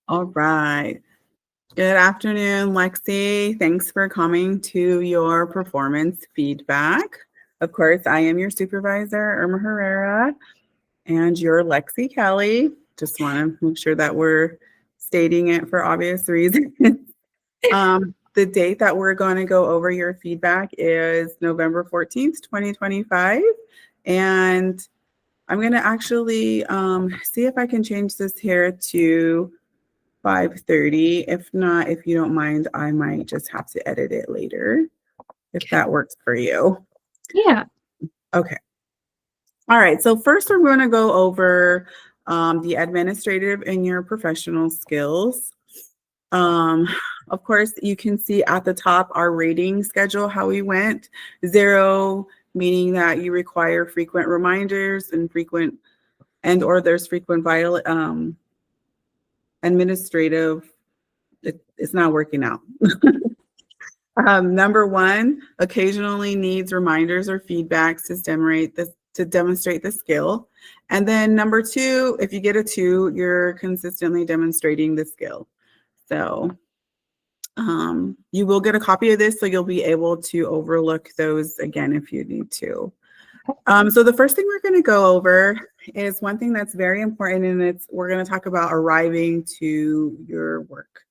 All right. Good afternoon, Lexi. Thanks for coming to your performance feedback. Of course, I am your supervisor, Irma Herrera, and you're Lexi Kelly. Just want to make sure that we're stating it for obvious reasons. The date that we're going to go over your feedback is November 14th, 2025. And I'm going to actually see if I can change this here to 5:30. If not, if you don't mind, I might just have to edit it later if that works for you. Yeah. Okay. All right. So first we're going to go over the administrative and your professional skills. Of course, you can see at the top our rating schedule, how we went. 0 meaning that you require frequent reminders and or there's frequent vital administrative. It's not working out. Number 1, occasionally needs reminders or feedbacks to demonstrate the skill. And then number 2, if you get a 2, you're consistently demonstrating the skill. So you will get a copy of this, so you'll be able to overlook those again if you need to. So the first thing we're going to go over is one thing that's very important, and we're going to talk about arriving to your work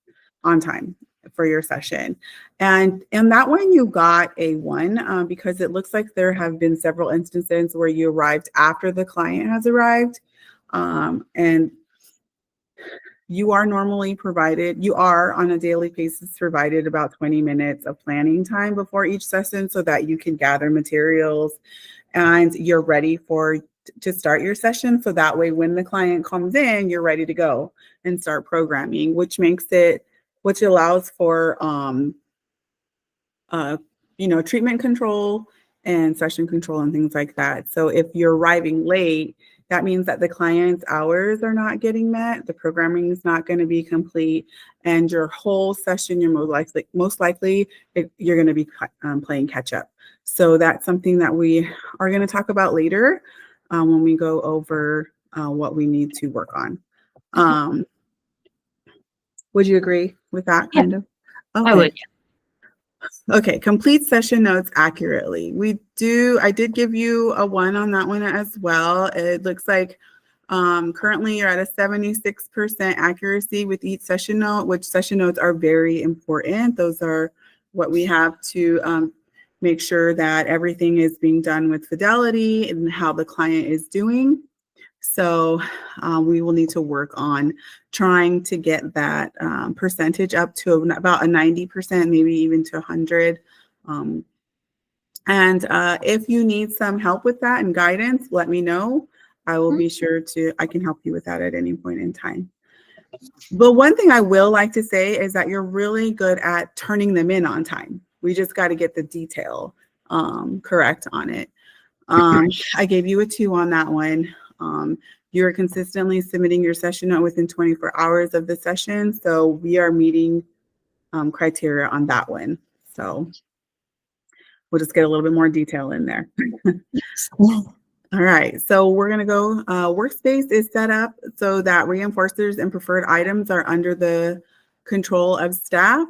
on time for your session. And in that one, you got a 1 because it looks like there have been several instances where you arrived after the client has arrived. And you are on a daily basis provided about 20 minutes of planning time before each session so that you can gather materials and you're ready to start your session. So that way, when the client comes in, you're ready to go and start programming, which allows for, treatment control and session control and things like that. So if you're arriving late, that means that the client's hours are not getting met, the programming is not going to be complete, and your whole session, you're most likely you're going to be playing catch up. So that's something that we are going to talk about later when we go over what we need to work on. Would you agree with that kind of? Okay. I would. Okay, complete session notes accurately. I did give you a 1 on that one as well. It looks like currently you're at a 76% accuracy with each session note, which session notes are very important. Those are what we have to make sure that everything is being done with fidelity and how the client is doing. So we will need to work on trying to get that percentage up to about a 90%, maybe even to 100. And if you need some help with that and guidance, let me know. I will be sure I can help you with that at any point in time. But one thing I will like to say is that you're really good at turning them in on time. We just got to get the detail correct on it. I gave you a 2 on that one. You're consistently submitting your session note within 24 hours of the session. So we are meeting criteria on that one. So we'll just get a little bit more detail in there. All right, so we're going to go. Workspace is set up so that reinforcers and preferred items are under the control of staff.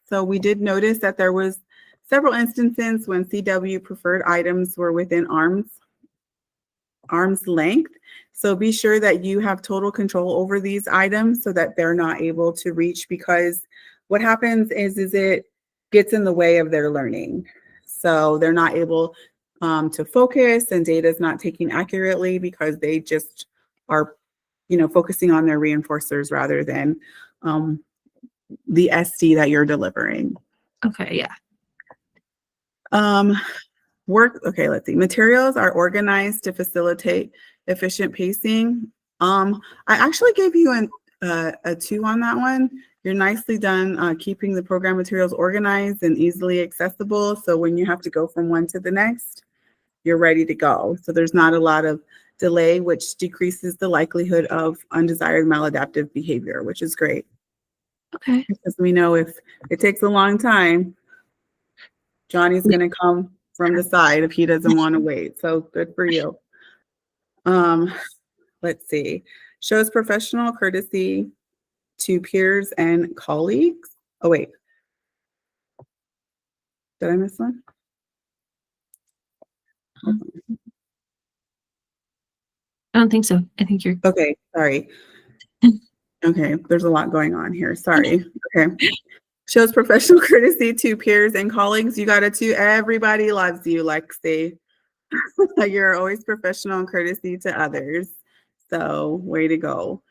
So we did notice that there was several instances when CW preferred items were within arm's length. So be sure that you have total control over these items so that they're not able to reach, because what happens is it gets in the way of their learning. So they're not able to focus, and data is not taken accurately because they just are, focusing on their reinforcers rather than the SD that you're delivering. Okay, yeah. Okay, let's see. Materials are organized to facilitate efficient pacing. I actually gave you a 2 on that one. You're nicely done keeping the program materials organized and easily accessible. So when you have to go from one to the next, you're ready to go. So there's not a lot of delay, which decreases the likelihood of undesired maladaptive behavior, which is great. Okay. Because we know if it takes a long time, Johnny's going to come from the side if he doesn't want to wait. So good for you. Let's see. Shows professional courtesy to peers and colleagues. Oh, wait. Did I miss one? I don't think so. I think you're Okay, sorry. Okay, there's a lot going on here. Sorry. Okay. Shows professional courtesy to peers and colleagues. You got it too. Everybody loves you, Lexi. You're always professional and courtesy to others. So way to go.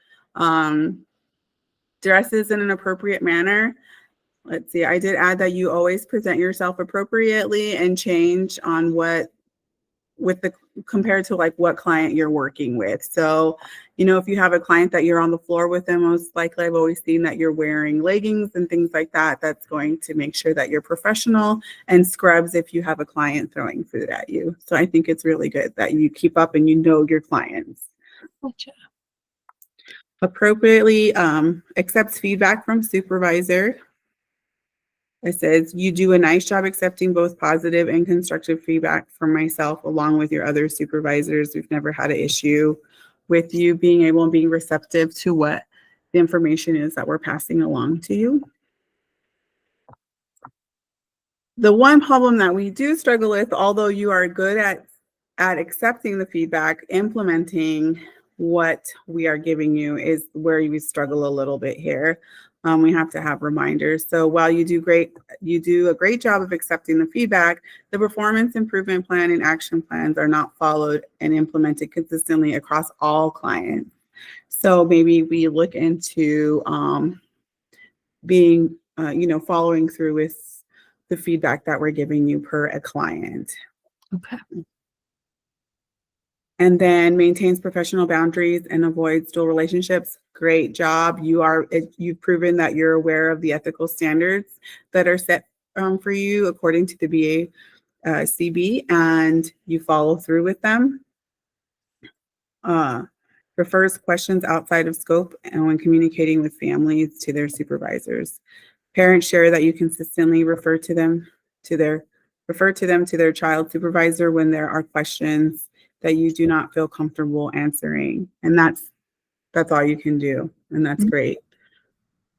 Dresses in an appropriate manner. Let's see. I did add that you always present yourself appropriately and change on what with the compared to like what client you're working with. So, if you have a client that you're on the floor with them, most likely I've always seen that you're wearing leggings and things like that. That's going to make sure that you're professional, and scrubs if you have a client throwing food at you. So I think it's really good that you keep up and your clients. gotcha. Appropriately accepts feedback from supervisor. It says, you do a nice job accepting both positive and constructive feedback from myself along with your other supervisors. We've never had an issue with you being able and being receptive to what the information is that we're passing along to you. The one problem that we do struggle with, although you are good at accepting the feedback, implementing what we are giving you is where you struggle a little bit here. We have to have reminders. So while you do a great job of accepting the feedback, the performance improvement plan and action plans are not followed and implemented consistently across all clients. So maybe we look into being, following through with the feedback that we're giving you per a client. Okay. And then maintains professional boundaries and avoids dual relationships. Great job. You've proven that you're aware of the ethical standards that are set for you according to the BACB, and you follow through with them. Refers questions outside of scope and when communicating with families to their supervisors. Parents share that you consistently refer to them to their child supervisor when there are questions that you do not feel comfortable answering. And that's all you can do. And that's great.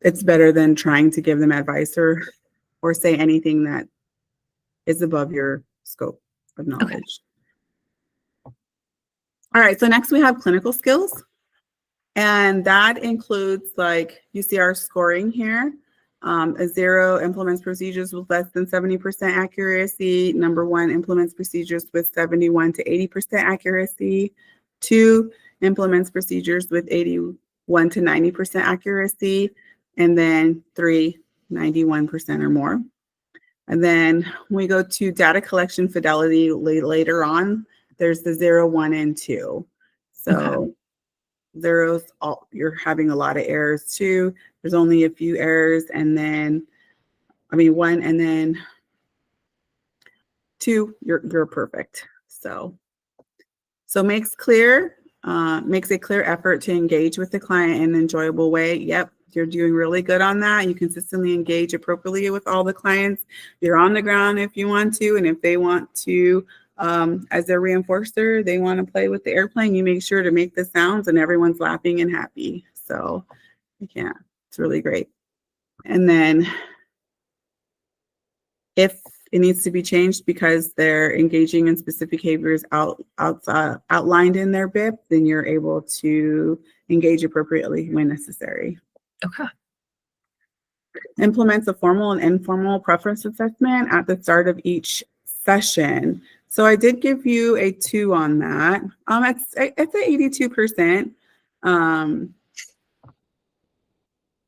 It's better than trying to give them advice or say anything that is above your scope of knowledge. Okay. All right, so next we have clinical skills. And that includes, like, you see our scoring here. A 0 implements procedures with less than 70% accuracy. Number 1 implements procedures with 71 to 80% accuracy. 2 implements procedures with 81 to 90% accuracy. And then 3, 91% or more. And then when we go to data collection fidelity later on, there's the 0, 1, and 2. So okay. Zeros, you're having a lot of errors too. There's only a few errors, and then, 1, and then 2, you're perfect. So makes a clear effort to engage with the client in an enjoyable way. Yep, you're doing really good on that. You consistently engage appropriately with all the clients. You're on the ground if you want to, and if they want to, as their reinforcer, they want to play with the airplane, you make sure to make the sounds and everyone's laughing and happy. So yeah, it's really great. And then if it needs to be changed because they're engaging in specific behaviors outlined in their BIP, then you're able to engage appropriately when necessary. Okay. Implements a formal and informal preference assessment at the start of each session. So I did give you a 2 on that. It's at 82%.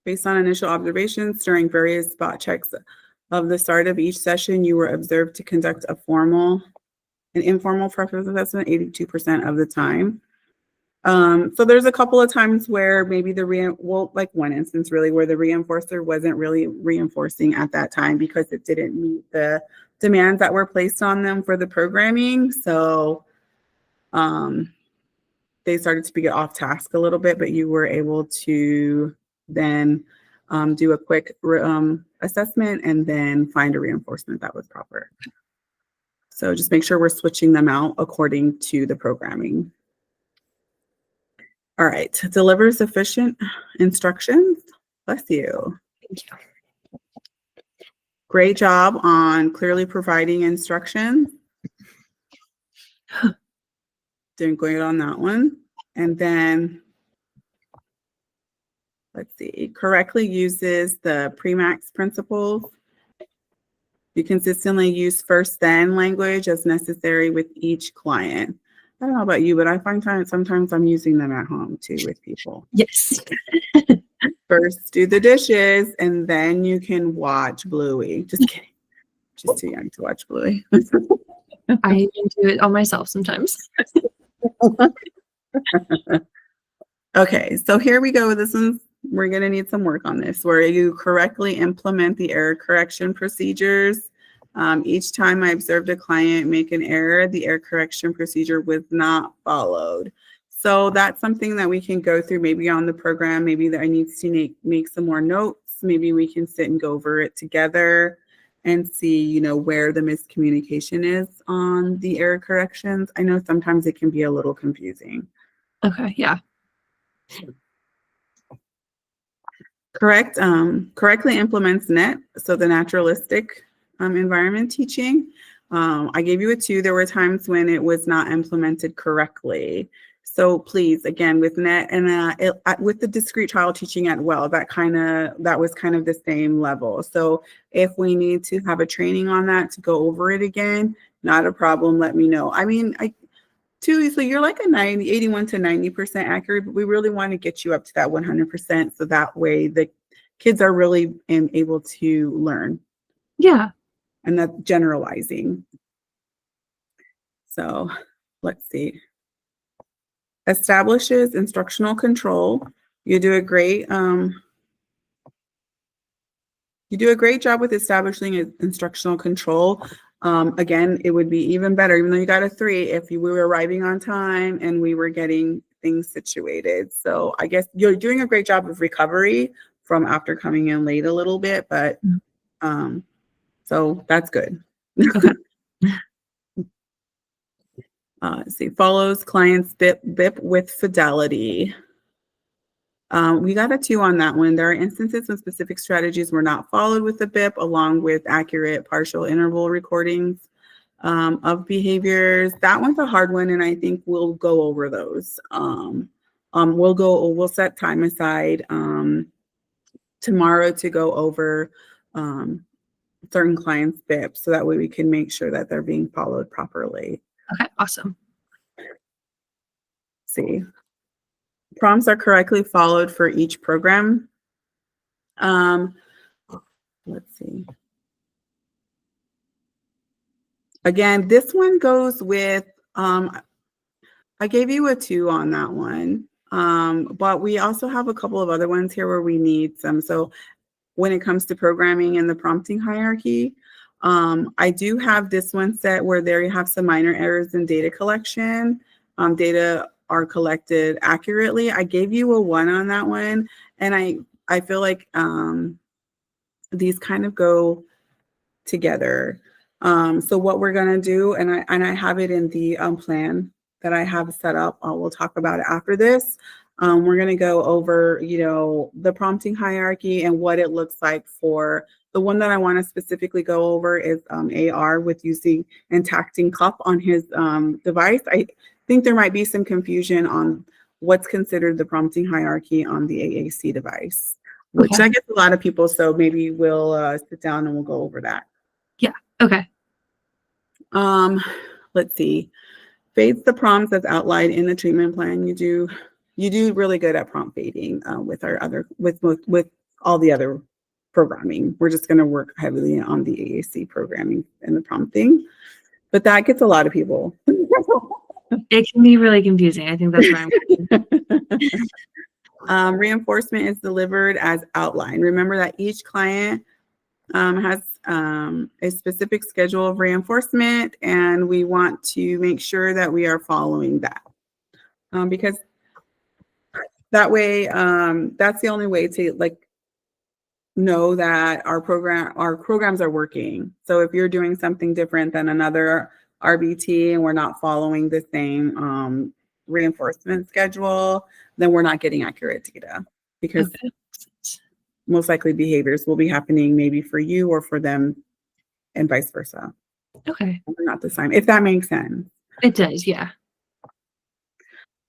Based on initial observations during various spot checks of the start of each session, you were observed to conduct an informal preference assessment 82% of the time. So there's a couple of times where maybe like one instance really where the reinforcer wasn't really reinforcing at that time because it didn't meet the demands that were placed on them for the programming. So they started to get off task a little bit, but you were able to then do a quick assessment and then find a reinforcement that was proper. So just make sure we're switching them out according to the programming. All right, deliver sufficient instructions. Bless you. Thank you. Great job on clearly providing instructions. Doing great on that one. And then, let's see, correctly uses the Premax principles. You consistently use first then language as necessary with each client. I don't know about you, but I find sometimes I'm using them at home too with people. Yes. First do the dishes and then you can watch Bluey. Just kidding. Just too young to watch Bluey. I even do it on myself sometimes. Okay, so here we go. This one, we're going to need some work on this, where you correctly implement the error correction procedures. Each time I observed a client make an error, the error correction procedure was not followed. So that's something that we can go through maybe on the program. Maybe that I need to make some more notes. Maybe we can sit and go over it together and see, you know, where the miscommunication is on the error corrections. I know sometimes it can be a little confusing. Okay, yeah. Correctly implements NET, so the naturalistic environment teaching. I gave you a 2. There were times when it was not implemented correctly. So please, again, with NET and with the discrete trial teaching at well, that was kind of the same level. So if we need to have a training on that to go over it again, not a problem. Let me know. I mean, so you're like a 81 to 90% accurate, but we really want to get you up to that 100%. So that way the kids are really able to learn. Yeah. And that's generalizing. So let's see. Establishes instructional control. You do a great job with establishing instructional control. Again, it would be even better, even though you got a 3, if we were arriving on time and we were getting things situated. So I guess you're doing a great job of recovery from after coming in late a little bit, but so that's good. Okay. Let's see, follows clients BIP with fidelity. We got a 2 on that one. There are instances when specific strategies were not followed with the BIP, along with accurate partial interval recordings of behaviors. That one's a hard one, and I think we'll go over those. We'll set time aside tomorrow to go over certain clients' BIP, so that way we can make sure that they're being followed properly. Okay, awesome. See. Prompts are correctly followed for each program. Let's see. Again, this one goes with, I gave you a 2 on that one, but we also have a couple of other ones here where we need some. So when it comes to programming and the prompting hierarchy, I do have this one set where there you have some minor errors in data collection. Data are collected accurately. I gave you a 1 on that one, and I feel like these kind of go together. So what we're gonna do, and I have it in the plan that I have set up. We'll talk about it after this. We're gonna go over, you know, the prompting hierarchy and what it looks like for the one that I want to specifically go over is AR with using and tacting cup on his device. I think there might be some confusion on what's considered the prompting hierarchy on the AAC device, which I guess a lot of people, so maybe we'll sit down and we'll go over that. Yeah, okay. Let's see. Fades the prompts as outlined in the treatment plan. You do really good at prompt fading with all the other programming. We're just going to work heavily on the AAC programming and the prompting, but that gets a lot of people. It can be really confusing. I think that's why I'm reinforcement is delivered as outlined. Remember that each client has a specific schedule of reinforcement, and we want to make sure that we are following that because that way, that's the only way to know that our programs are working. So if you're doing something different than another RBT and we're not following the same reinforcement schedule, then we're not getting accurate data because most likely behaviors will be happening maybe for you or for them and vice versa. Okay. They're not the same, if that makes sense. It does, yeah.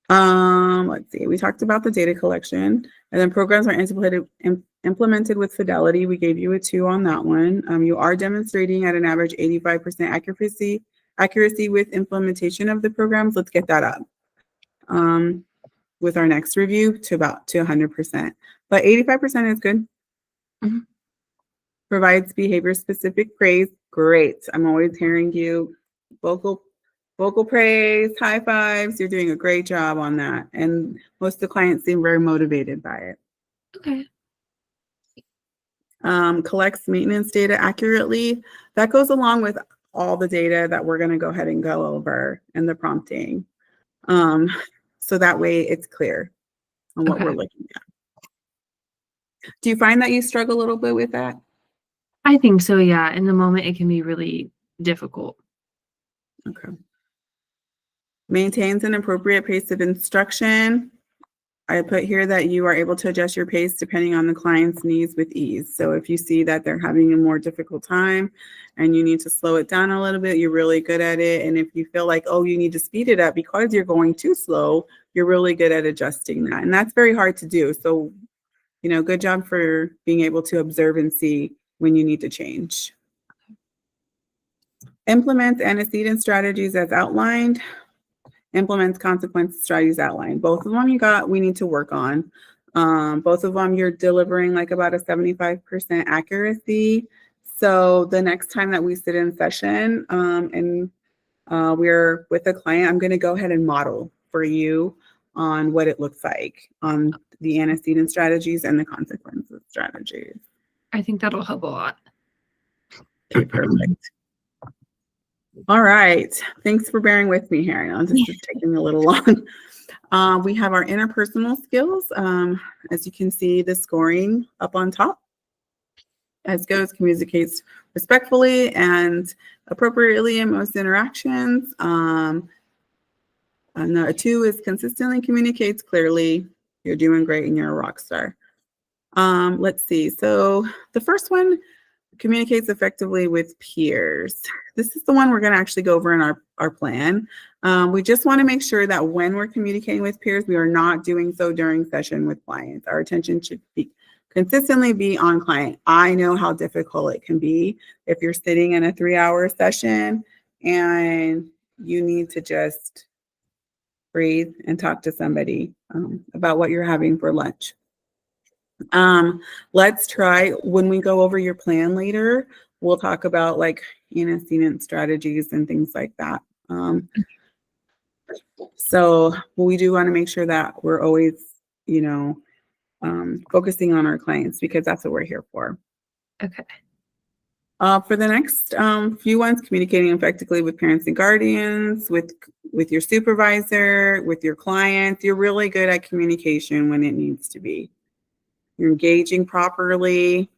Let's see. We talked about the data collection, and then programs are implemented with fidelity. We gave you a 2 on that one. You are demonstrating at an average 85% accuracy with implementation of the programs. Let's get that up with our next review to 100%. But 85% is good. Mhm. Provides behavior-specific praise. Great. I'm always hearing you. Vocal praise, high fives. You're doing a great job on that. And most of the clients seem very motivated by it. Okay. Collects maintenance data accurately. That goes along with all the data that we're going to go ahead and go over in the prompting. So that way it's clear on what we're looking at. Do you find that you struggle a little bit with that? I think so, yeah. In the moment, it can be really difficult. Okay. Maintains an appropriate pace of instruction. I put here that you are able to adjust your pace depending on the client's needs with ease. So if you see that they're having a more difficult time and you need to slow it down a little bit, you're really good at it. And if you feel like, oh, you need to speed it up because you're going too slow, you're really good at adjusting that. And that's very hard to do. So, good job for being able to observe and see when you need to change. Implements antecedent strategies as outlined. Implements consequence strategies outlined. Both of them we need to work on. Both of them you're delivering like about a 75% accuracy. So the next time that we sit in session and we're with a client, I'm going to go ahead and model for you on what it looks like on the antecedent strategies and the consequences strategies. I think that'll help a lot. Okay, perfect. All right. Thanks for bearing with me here. I know this is taking a little long. We have our interpersonal skills. As you can see, the scoring up on top. As goes, communicates respectfully and appropriately in most interactions. And a 2 is consistently communicates clearly. You're doing great and you're a rock star. Let's see. So the first one, communicates effectively with peers. This is the one we're going to actually go over in our plan. We just want to make sure that when we're communicating with peers, we are not doing so during session with clients. Our attention should consistently be on client. I know how difficult it can be if you're sitting in a 3-hour session and you need to just breathe and talk to somebody about what you're having for lunch. Let's try, when we go over your plan later, we'll talk about like antecedent strategies and things like that. So we do want to make sure that we're always, focusing on our clients because that's what we're here for. Okay. For the next few ones, communicating effectively with parents and guardians, with your supervisor, with your clients. You're really good at communication when it needs to be. You're engaging properly.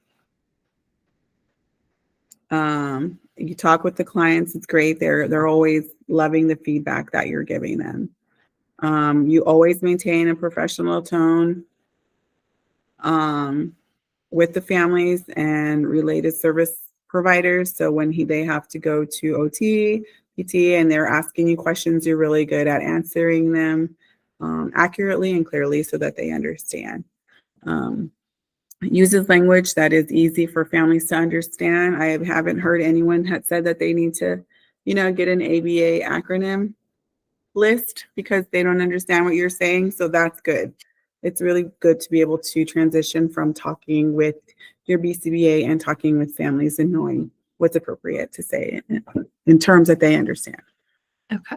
You talk with the clients. It's great. They're always loving the feedback that you're giving them. You always maintain a professional tone with the families and related service providers. So when they have to go to OT, PT, and they're asking you questions, you're really good at answering them accurately and clearly so that they understand. Uses language that is easy for families to understand. I haven't heard anyone that said that they need to, get an ABA acronym list because they don't understand what you're saying. So that's good. It's really good to be able to transition from talking with your BCBA and talking with families and knowing what's appropriate to say in terms that they understand. Okay.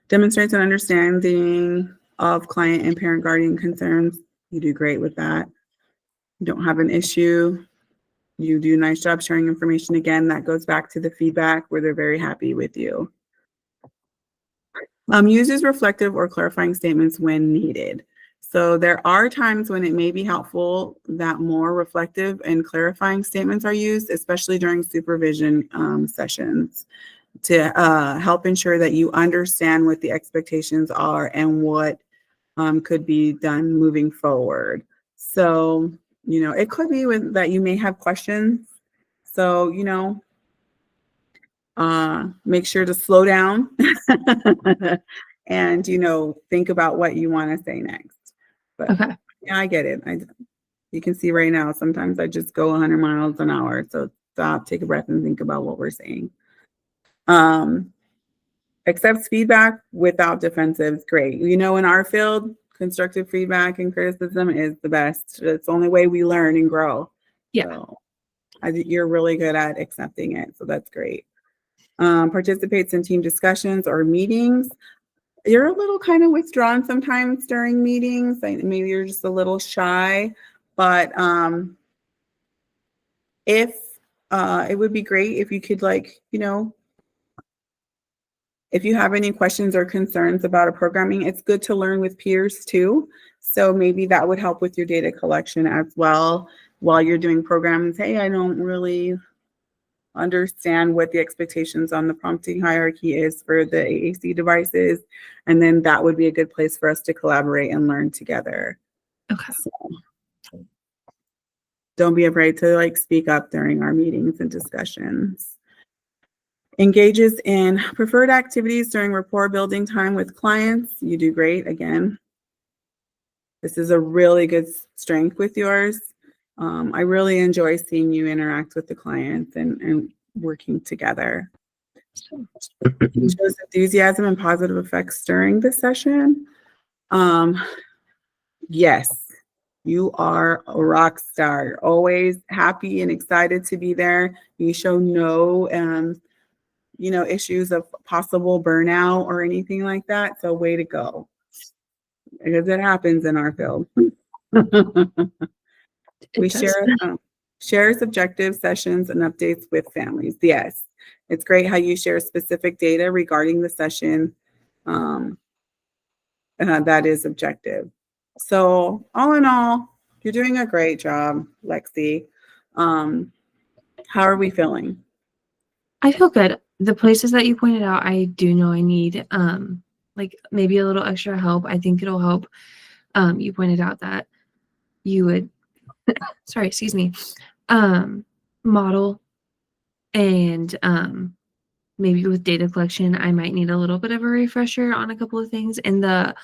Demonstrates an understanding of client and parent guardian concerns. You do great with that. You don't have an issue. You do a nice job sharing information. Again, that goes back to the feedback where they're very happy with you. Uses reflective or clarifying statements when needed. So there are times when it may be helpful that more reflective and clarifying statements are used, especially during supervision sessions, to help ensure that you understand what the expectations are and what could be done moving forward. So, it could be that you may have questions. So, make sure to slow down and, think about what you want to say next. But Okay. yeah, I get it. You can see right now, sometimes I just go 100 miles an hour. So stop, take a breath, and think about what we're saying. Accepts feedback without defensives. Great. In our field, constructive feedback and criticism is the best. It's the only way we learn and grow. Yeah. So I think you're really good at accepting it. So that's great. Participates in team discussions or meetings. You're a little kind of withdrawn sometimes during meetings. Maybe you're just a little shy, but if it would be great if you could, if you have any questions or concerns about a programming, it's good to learn with peers too. So maybe that would help with your data collection as well while you're doing programs. Hey, I don't really understand what the expectations on the prompting hierarchy is for the AAC devices. And then that would be a good place for us to collaborate and learn together. Okay. So don't be afraid to speak up during our meetings and discussions. Engages in preferred activities during rapport building time with clients. You do great. Again, this is a really good strength with yours. I really enjoy seeing you interact with the clients and working together. Shows enthusiasm and positive effects during the session. Yes, you are a rock star. You're always happy and excited to be there. You show no issues of possible burnout or anything like that. So way to go. Because it happens in our field. We shares objective sessions and updates with families. Yes, it's great how you share specific data regarding the session that is objective. So all in all, you're doing a great job, Lexi. How are we feeling? I feel good. The places that you pointed out, I do know I need maybe a little extra help. I think it'll help. You pointed out that you would sorry, excuse me, model and maybe with data collection, I might need a little bit of a refresher on a couple of things. In the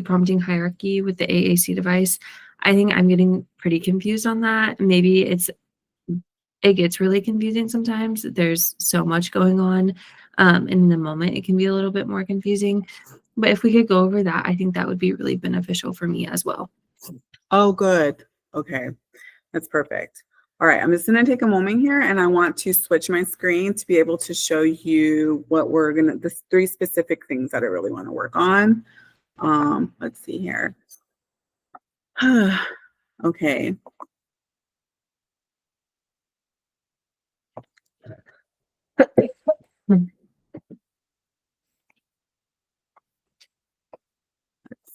prompting hierarchy with the AAC device, I think I'm getting pretty confused on that. Maybe it gets really confusing sometimes. There's so much going on. In the moment, it can be a little bit more confusing. But if we could go over that, I think that would be really beneficial for me as well. Oh, good. Okay, that's perfect. All right, I'm just going to take a moment here and I want to switch my screen to be able to show you what the 3 specific things that I really want to work on. Let's see here. Okay. Let's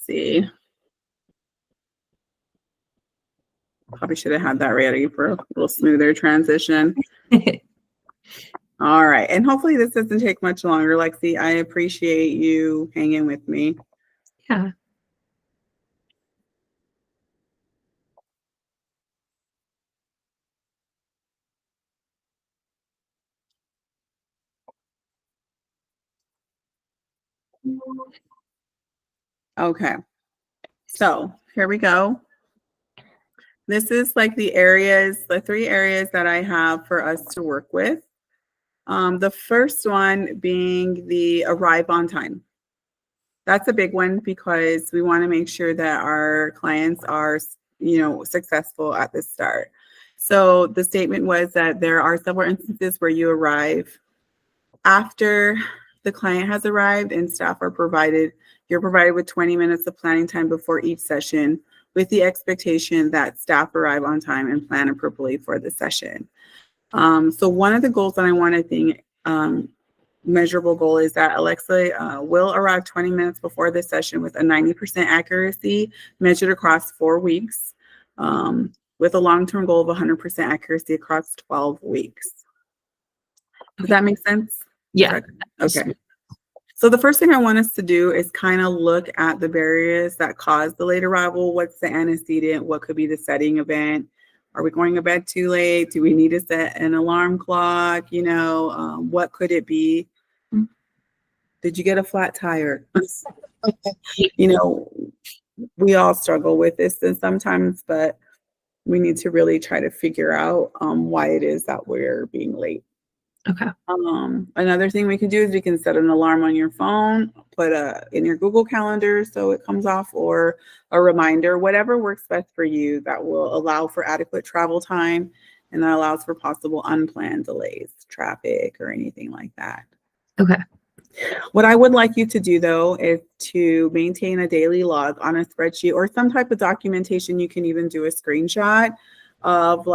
see. Probably should have had that ready for a little smoother transition. All right. And hopefully this doesn't take much longer, Lexi. I appreciate you hanging with me. Yeah. Okay. So here we go. This is the 3 areas that I have for us to work with. The first one being the arrive on time. That's a big one because we want to make sure that our clients are, successful at the start. So the statement was that there are several instances where you arrive after the client has arrived and you're provided with 20 minutes of planning time before each session with the expectation that staff arrive on time and plan appropriately for the session. So one of the goals that I want to think measurable goal is that Alexa will arrive 20 minutes before the session with a 90% accuracy measured across 4 weeks, with a long-term goal of 100% accuracy across 12 weeks. Does that make sense? Yeah. Okay. So the first thing I want us to do is kind of look at the barriers that cause the late arrival. What's the antecedent? What could be the setting event? Are we going to bed too late? Do we need to set an alarm clock? What could it be? Did you get a flat tire? We all struggle with this and sometimes, but we need to really try to figure out why it is that we're being late. Okay. Another thing we can do is we can set an alarm on your phone, put in your Google Calendar so it comes off, or a reminder, whatever works best for you that will allow for adequate travel time and that allows for possible unplanned delays, traffic, or anything like that. Okay. What I would like you to do, though, is to maintain a daily log on a spreadsheet or some type of documentation. You can even do a screenshot of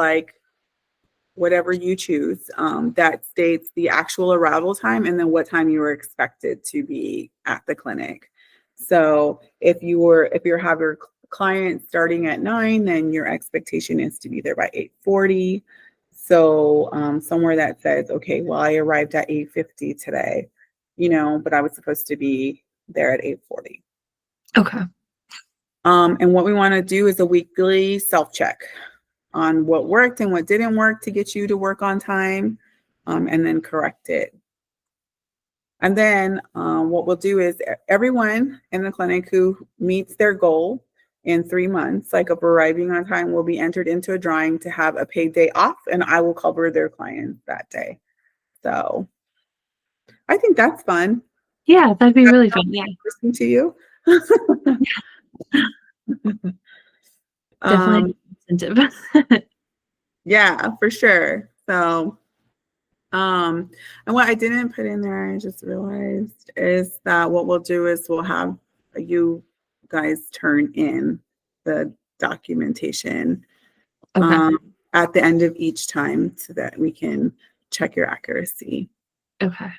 whatever you choose that states the actual arrival time and then what time you were expected to be at the clinic. So if you have your client starting at 9, then your expectation is to be there by 8:40. So somewhere that says, okay, well, I arrived at 8:50 today, but I was supposed to be there at 8:40. Okay. And what we want to do is a weekly self-check on what worked and what didn't work to get you to work on time, and then correct it. And then what we'll do is everyone in the clinic who meets their goal in 3 months, like of arriving on time, will be entered into a drawing to have a paid day off, and I will cover their clients that day. So I think that's fun. Yeah, that'd be really fun. Yeah. Listening to you. Definitely incentive. Yeah, for sure. So, and what I didn't put in there, I just realized, is that what we'll do is we'll have you guys turn in the documentation Okay. at the end of each time so that we can check your accuracy. Okay.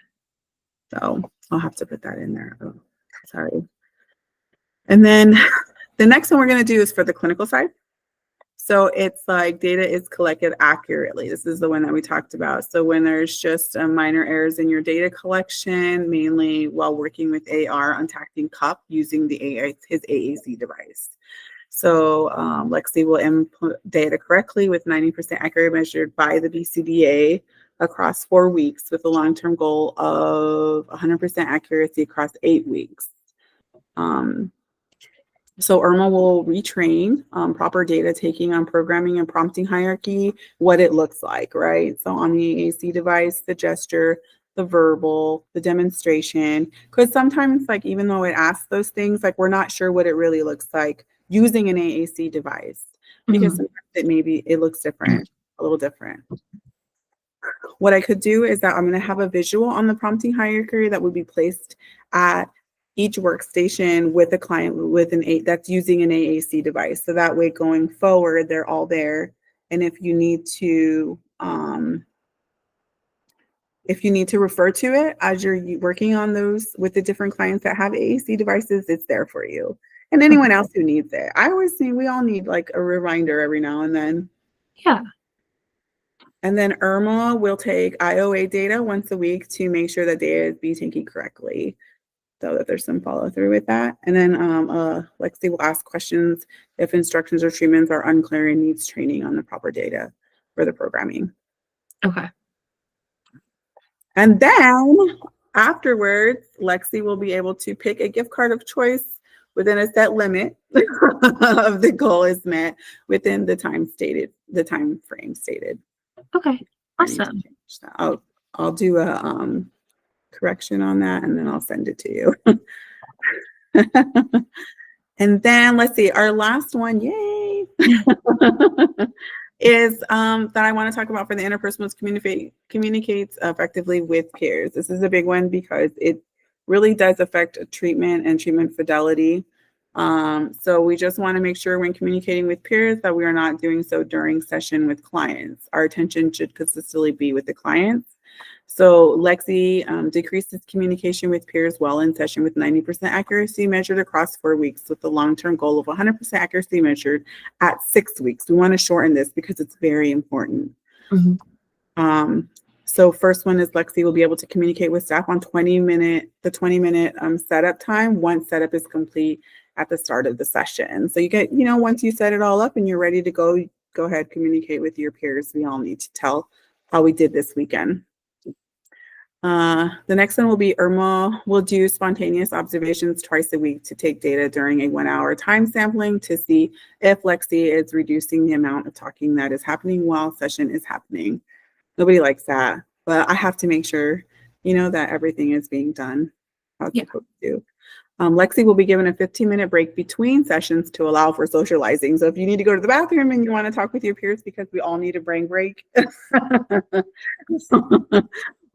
So I'll have to put that in there. Oh, sorry. And then the next one we're going to do is for the clinical side. So it's like data is collected accurately. This is the one that we talked about. So when there's just minor errors in your data collection, mainly while working with AR on tacting cup using his AAC device. So Lexi will input data correctly with 90% accurate measured by the BCBA across 4 weeks with a long-term goal of 100% accuracy across 8 weeks. So IRMA will retrain proper data taking on programming and prompting hierarchy, what it looks like, right? So on the AAC device, the gesture, the verbal, the demonstration, because sometimes even though it asks those things, we're not sure what it really looks like using an AAC device, because sometimes it looks different, a little different. What I could do is that I'm going to have a visual on the prompting hierarchy that would be placed at each workstation with a client that's using an AAC device. So that way going forward, they're all there. And if you need to refer to it as you're working on those with the different clients that have AAC devices, it's there for you. And anyone else who needs it. I always think we all need a reminder every now and then. Yeah. And then IRMA will take IOA data once a week to make sure that data is being taken correctly, so that there's some follow through with that. And then Lexi will ask questions if instructions or treatments are unclear and needs training on the proper data for the programming. Okay. And then afterwards, Lexi will be able to pick a gift card of choice within a set limit of the goal is met within the time frame stated. Okay. Awesome. I'll do a correction on that and then I'll send it to you. And then let's see, our last one, yay, is that I want to talk about for the interpersonal communicates effectively with peers. This is a big one because it really does affect treatment and treatment fidelity. So we just want to make sure when communicating with peers that we are not doing so during session with clients. Our attention should consistently be with the clients. So Lexi decreases communication with peers while in session with 90% accuracy measured across 4 weeks with the long-term goal of 100% accuracy measured at 6 weeks. We want to shorten this because it's very important. So first one is Lexi will be able to communicate with staff on the 20-minute setup time once setup is complete at the start of the session. So you get, once you set it all up and you're ready to go ahead, communicate with your peers. We all need to tell how we did this weekend. The next one will be Irma will do spontaneous observations twice a week to take data during a 1-hour time sampling to see if Lexi is reducing the amount of talking that is happening while session is happening. Nobody likes that, but I have to make sure, that everything is being done how it's supposed to. Lexi will be given a 15-minute break between sessions to allow for socializing. So if you need to go to the bathroom and you want to talk with your peers because we all need a brain break,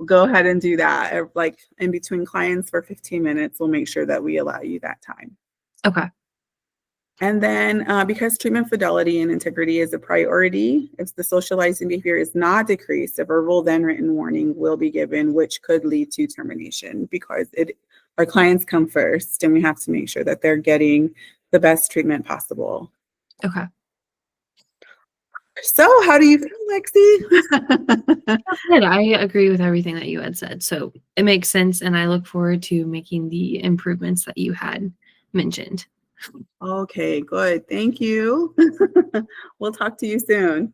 go ahead and do that. Like in between clients for 15 minutes, we'll make sure that we allow you that time. Okay. And then because treatment fidelity and integrity is a priority, if the socializing behavior is not decreased, a verbal then written warning will be given, which could lead to termination because our clients come first and we have to make sure that they're getting the best treatment possible. Okay. So how do you feel, Lexi? Good. I agree with everything that you had said. So it makes sense. And I look forward to making the improvements that you had mentioned. Okay, good. Thank you. We'll talk to you soon.